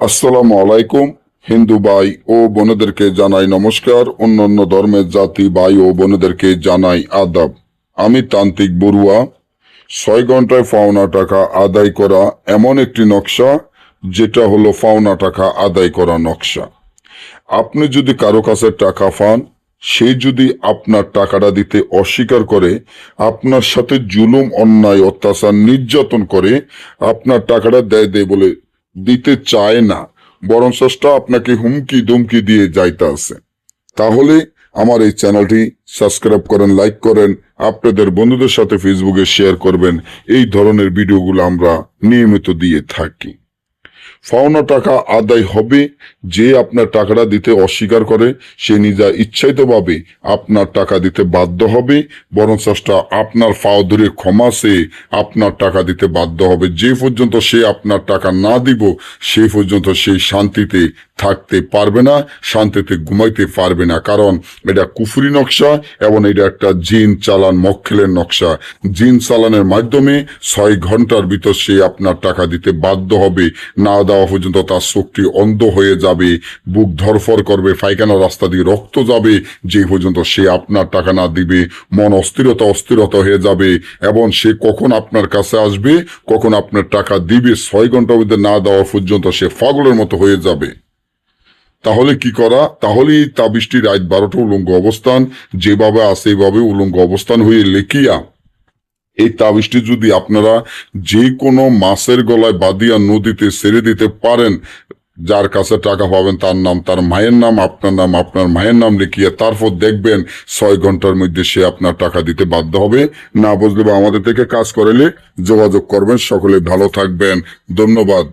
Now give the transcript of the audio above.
আসসালামু আলাইকুম। হিন্দু ভাই ও বোনেদেরকে জানাই নমস্কার, অন্যান্য ধর্মের জাতি ভাই ও বোনেদেরকে জানাই আদাব। আমি তান্ত্রিক বড়ুয়া। 6 ঘন্টায় পাওনা টাকা আদায় করা এমন একটি নকশা, যেটা হলো পাওনা টাকা আদায় করা নকশা। আপনি যদি কারো কাছে টাকা পান, সে যদি আপনার টাকাটা দিতে অস্বীকার করে, আপনার সাথে জুলুম, অন্যায়, অত্যাচার, নির্যাতন করে, আপনার টাকাটা দেয় দেয় বলে দিতে চায় না, বরং আপনাকে হুমকি ধুমকি দিয়ে যাইতে আছে, তাহলে আমার এই চ্যানেলটি সাবস্ক্রাইব করেন, লাইক করেন, আপনাদের বন্ধুদের সাথে ফেসবুকে শেয়ার করবেন। এই ধরনের ভিডিওগুলো আমরা নিয়মিত দিয়ে থাকি। পাওনা টাকা আদায় হবে। যে আপনার টাকাটা দিতে অস্বীকার করে, সে নিজা ইচ্ছাইতভাবে আপনার টাকা দিতে বাধ্য হবে, বরং আপনার পাও ধরে ক্ষমা চেয়ে আপনার টাকা দিতে বাধ্য হবে। যে পর্যন্ত সে আপনার টাকা না দিব, সেই পর্যন্ত সেই শান্তিতে থাকতে পারবে না, শান্তিতে ঘুমাইতে পারবে না। কারণ এটা কুফরি নকশা এবং এটা একটা জিন চালান মক্কেলের নকশা। জিন চালানের মাধ্যমে 6 ঘন্টার ভিতর সে আপনার টাকা দিতে বাধ্য হবে। না দেওয়া পর্যন্ত তার চোখটি অন্ধ হয়ে যাবে, বুক ধরফর করবে, পায়খানা রাস্তা দিয়ে রক্ত যাবে। যে পর্যন্ত সে আপনার টাকা না দিবে, মন অস্থিরতা হয়ে যাবে, এবং সে কখন আপনার কাছে আসবে, কখন আপনার টাকা দিবে, 6 ঘন্টার মধ্যে না দেওয়া পর্যন্ত সে পাগলের মতো হয়ে যাবে। তাহলে কি করা? তাহলেই তাবিজটি রাত 12টা উলঙ্গ অবস্থান, যেভাবে আছে এভাবে উলঙ্গ অবস্থান হয়ে লেখিয়া এই তাবিজটি যদি আপনারা যে কোনো মাছের গলায় বাঁধিয়া নদীতে ছেড়ে দিতে পারেন, যার কাছে টাকা পাবেন তার নাম, তার মায়ের নাম, আপনার মায়ের নাম লিখিয়ে তারপর দেখবেন 6 ঘন্টার মধ্যে সে আপনার টাকা দিতে বাধ্য হবে। না বুঝলে বা আমাদের থেকে কাজ করালে যোগাযোগ করবেন। সকলে ভালো থাকবেন। ধন্যবাদ।